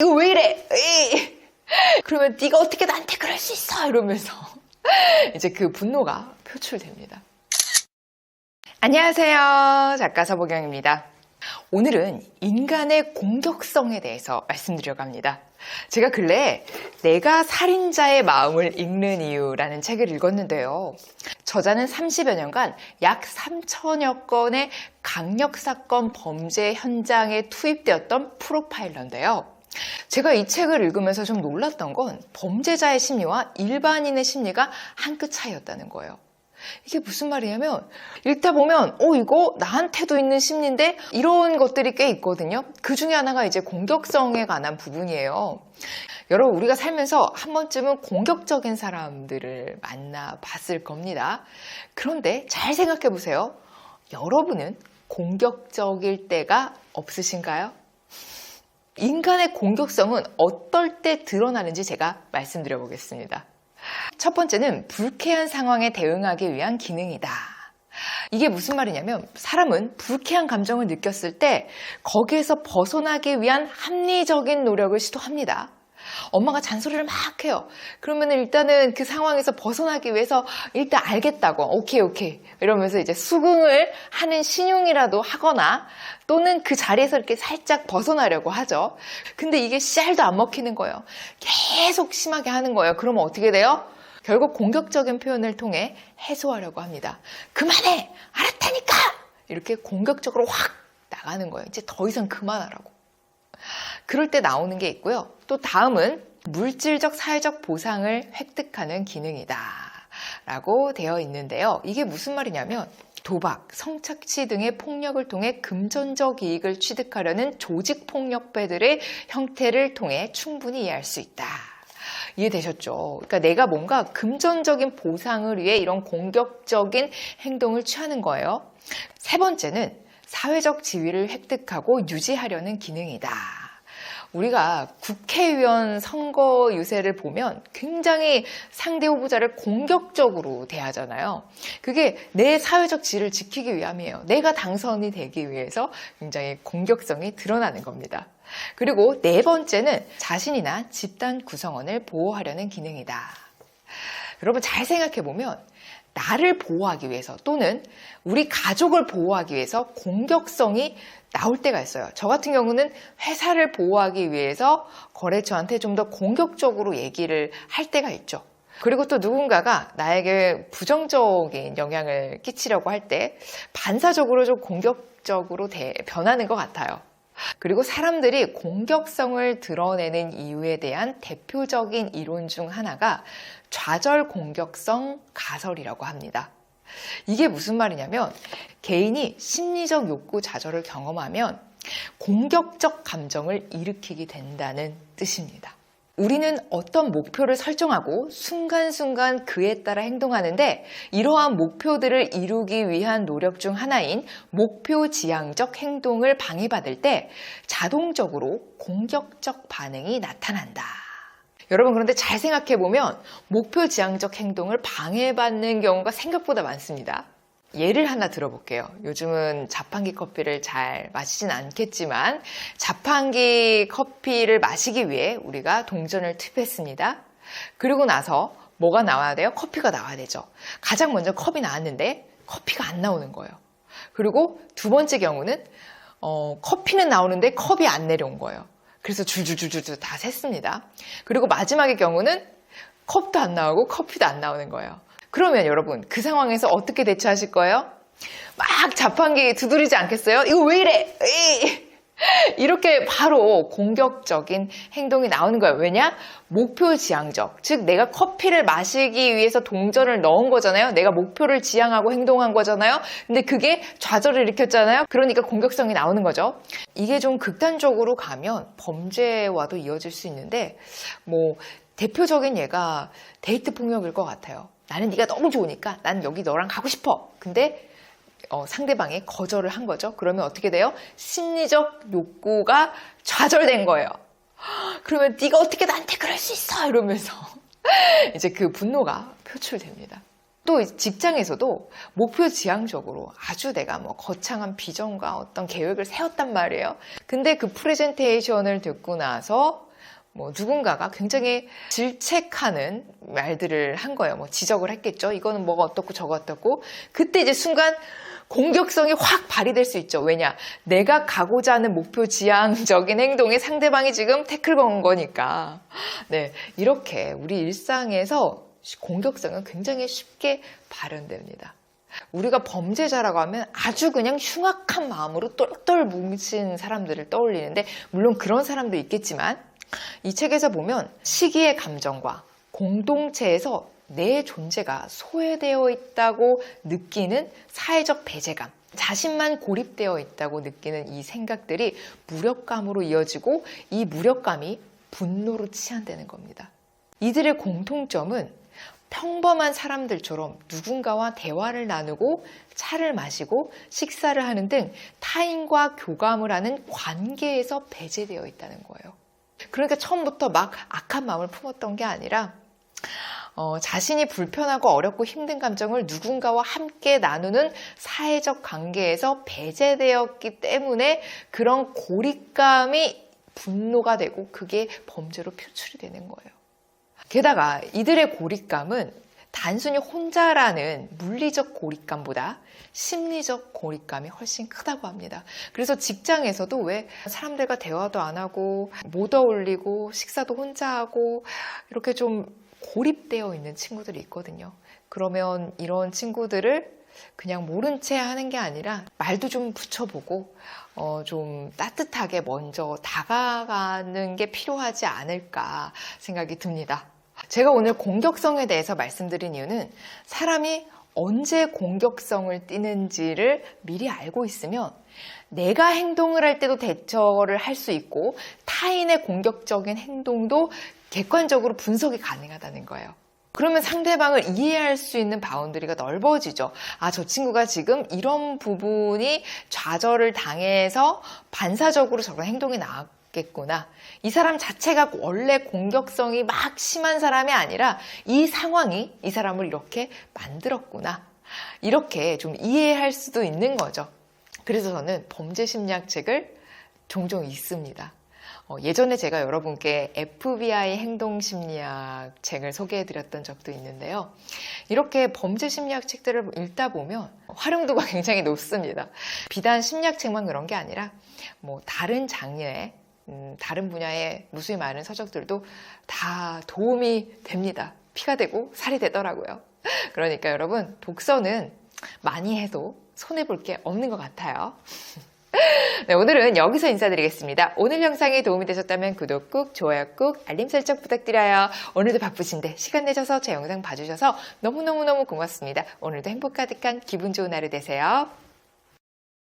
이거 왜 이래? 에이. 그러면 네가 어떻게 나한테 그럴 수 있어? 이러면서 이제 그 분노가 표출됩니다. 안녕하세요. 작가 서보경입니다. 오늘은 인간의 공격성에 대해서 말씀드리려고 합니다. 제가 근래에 내가 살인자의 마음을 읽는 이유라는 책을 읽었는데요. 저자는 30여 년간 약 3천여 건의 강력사건 범죄 현장에 투입되었던 프로파일러인데요. 제가 이 책을 읽으면서 좀 놀랐던 건 범죄자의 심리와 일반인의 심리가 한 끗 차이였다는 거예요. 이게 무슨 말이냐면 읽다 보면 이거 나한테도 있는 심리인데 이런 것들이 꽤 있거든요. 그 중에 하나가 이제 공격성에 관한 부분이에요. 여러분, 우리가 살면서 한 번쯤은 공격적인 사람들을 만나봤을 겁니다. 그런데 잘 생각해 보세요. 여러분은 공격적일 때가 없으신가요? 인간의 공격성은 어떨 때 드러나는지 제가 말씀드려 보겠습니다. 첫 번째는 불쾌한 상황에 대응하기 위한 기능이다. 이게 무슨 말이냐면 사람은 불쾌한 감정을 느꼈을 때 거기에서 벗어나기 위한 합리적인 노력을 시도합니다. 엄마가 잔소리를 막 해요. 그러면 일단은 그 상황에서 벗어나기 위해서 일단 알겠다고 오케이 이러면서 이제 수긍을 하는 신용이라도 하거나 또는 그 자리에서 이렇게 살짝 벗어나려고 하죠. 근데 이게 씨알도 안 먹히는 거예요. 계속 심하게 하는 거예요. 그러면 어떻게 돼요? 결국 공격적인 표현을 통해 해소하려고 합니다. 그만해! 알았다니까! 이렇게 공격적으로 확 나가는 거예요. 이제 더 이상 그만하라고. 그럴 때 나오는 게 있고요. 또 다음은 물질적 사회적 보상을 획득하는 기능이다 라고 되어 있는데요. 이게 무슨 말이냐면 도박, 성착취 등의 폭력을 통해 금전적 이익을 취득하려는 조직폭력배들의 형태를 통해 충분히 이해할 수 있다. 이해되셨죠? 그러니까 내가 뭔가 금전적인 보상을 위해 이런 공격적인 행동을 취하는 거예요. 세 번째는 사회적 지위를 획득하고 유지하려는 기능이다. 우리가 국회의원 선거 유세를 보면 굉장히 상대 후보자를 공격적으로 대하잖아요. 그게 내 사회적 지위를 지키기 위함이에요. 내가 당선이 되기 위해서 굉장히 공격성이 드러나는 겁니다. 그리고 네 번째는 자신이나 집단 구성원을 보호하려는 기능이다. 여러분 잘 생각해보면 나를 보호하기 위해서 또는 우리 가족을 보호하기 위해서 공격성이 나올 때가 있어요. 저 같은 경우는 회사를 보호하기 위해서 거래처한테 좀 더 공격적으로 얘기를 할 때가 있죠. 그리고 또 누군가가 나에게 부정적인 영향을 끼치려고 할 때 반사적으로 좀 공격적으로 변하는 것 같아요. 그리고 사람들이 공격성을 드러내는 이유에 대한 대표적인 이론 중 하나가 좌절 공격성 가설이라고 합니다. 이게 무슨 말이냐면 개인이 심리적 욕구 좌절을 경험하면 공격적 감정을 일으키게 된다는 뜻입니다. 우리는 어떤 목표를 설정하고 순간순간 그에 따라 행동하는데 이러한 목표들을 이루기 위한 노력 중 하나인 목표 지향적 행동을 방해받을 때 자동적으로 공격적 반응이 나타난다. 여러분 그런데 잘 생각해보면 목표 지향적 행동을 방해받는 경우가 생각보다 많습니다. 예를 하나 들어볼게요. 요즘은 자판기 커피를 잘 마시진 않겠지만 자판기 커피를 마시기 위해 우리가 동전을 투입했습니다. 그리고 나서 뭐가 나와야 돼요? 커피가 나와야 되죠. 가장 먼저 컵이 나왔는데 커피가 안 나오는 거예요. 그리고 두 번째 경우는 커피는 나오는데 컵이 안 내려온 거예요. 그래서 줄줄줄줄 다 샜습니다. 그리고 마지막의 경우는 컵도 안 나오고 커피도 안 나오는 거예요. 그러면 여러분 그 상황에서 어떻게 대처하실 거예요? 막 자판기 두드리지 않겠어요? 이거 왜 이래? 에이! 이렇게 바로 공격적인 행동이 나오는 거예요. 왜냐? 목표 지향적. 즉 내가 커피를 마시기 위해서 동전을 넣은 거잖아요. 내가 목표를 지향하고 행동한 거잖아요. 근데 그게 좌절을 일으켰잖아요. 그러니까 공격성이 나오는 거죠. 이게 좀 극단적으로 가면 범죄와도 이어질 수 있는데 대표적인 예가 데이트 폭력일 것 같아요. 나는 네가 너무 좋으니까 난 여기 너랑 가고 싶어. 근데 상대방이 거절을 한 거죠. 그러면 어떻게 돼요? 심리적 욕구가 좌절된 거예요. 그러면 네가 어떻게 나한테 그럴 수 있어? 이러면서 이제 그 분노가 표출됩니다. 또 직장에서도 목표 지향적으로 아주 내가 거창한 비전과 어떤 계획을 세웠단 말이에요. 근데 그 프레젠테이션을 듣고 나서 뭐 누군가가 굉장히 질책하는 말들을 한 거예요. 뭐 지적을 했겠죠. 이거는 뭐가 어떻고 저거 어떻고. 그때 이제 순간 공격성이 확 발휘될 수 있죠. 왜냐? 내가 가고자 하는 목표 지향적인 행동에 상대방이 지금 태클 건 거니까. 네, 이렇게 우리 일상에서 공격성은 굉장히 쉽게 발현됩니다. 우리가 범죄자라고 하면 아주 그냥 흉악한 마음으로 똘똘 뭉친 사람들을 떠올리는데, 물론 그런 사람도 있겠지만 이 책에서 보면 시기의 감정과 공동체에서 내 존재가 소외되어 있다고 느끼는 사회적 배제감, 자신만 고립되어 있다고 느끼는 이 생각들이 무력감으로 이어지고 이 무력감이 분노로 치환되는 겁니다. 이들의 공통점은 평범한 사람들처럼 누군가와 대화를 나누고 차를 마시고 식사를 하는 등 타인과 교감을 하는 관계에서 배제되어 있다는 거예요. 그러니까 처음부터 막 악한 마음을 품었던 게 아니라 자신이 불편하고 어렵고 힘든 감정을 누군가와 함께 나누는 사회적 관계에서 배제되었기 때문에 그런 고립감이 분노가 되고 그게 범죄로 표출이 되는 거예요. 게다가 이들의 고립감은 단순히 혼자라는 물리적 고립감보다 심리적 고립감이 훨씬 크다고 합니다. 그래서 직장에서도 왜 사람들과 대화도 안 하고 못 어울리고 식사도 혼자 하고 이렇게 좀 고립되어 있는 친구들이 있거든요. 그러면 이런 친구들을 그냥 모른 채 하는 게 아니라 말도 좀 붙여보고 좀 따뜻하게 먼저 다가가는 게 필요하지 않을까 생각이 듭니다. 제가 오늘 공격성에 대해서 말씀드린 이유는 사람이 언제 공격성을 띠는지를 미리 알고 있으면 내가 행동을 할 때도 대처를 할 수 있고 타인의 공격적인 행동도 객관적으로 분석이 가능하다는 거예요. 그러면 상대방을 이해할 수 있는 바운더리가 넓어지죠. 아, 저 친구가 지금 이런 부분이 좌절을 당해서 반사적으로 저런 행동이 나왔겠구나. 이 사람 자체가 원래 공격성이 막 심한 사람이 아니라 이 상황이 이 사람을 이렇게 만들었구나. 이렇게 좀 이해할 수도 있는 거죠. 그래서 저는 범죄 심리학 책을 종종 읽습니다. 예전에 제가 여러분께 FBI 행동 심리학 책을 소개해 드렸던 적도 있는데요. 이렇게 범죄 심리학 책들을 읽다 보면 활용도가 굉장히 높습니다. 비단 심리학 책만 그런 게 아니라 뭐 다른 장르의 다른 분야의 무수히 많은 서적들도 다 도움이 됩니다. 피가 되고 살이 되더라고요. 그러니까 여러분, 독서는 많이 해도 손해볼 게 없는 것 같아요. 네, 오늘은 여기서 인사드리겠습니다. 오늘 영상이 도움이 되셨다면 구독 꾹, 좋아요 꾹, 알림 설정 부탁드려요. 오늘도 바쁘신데 시간 내셔서 제 영상 봐주셔서 너무너무너무 고맙습니다. 오늘도 행복 가득한 기분 좋은 하루 되세요.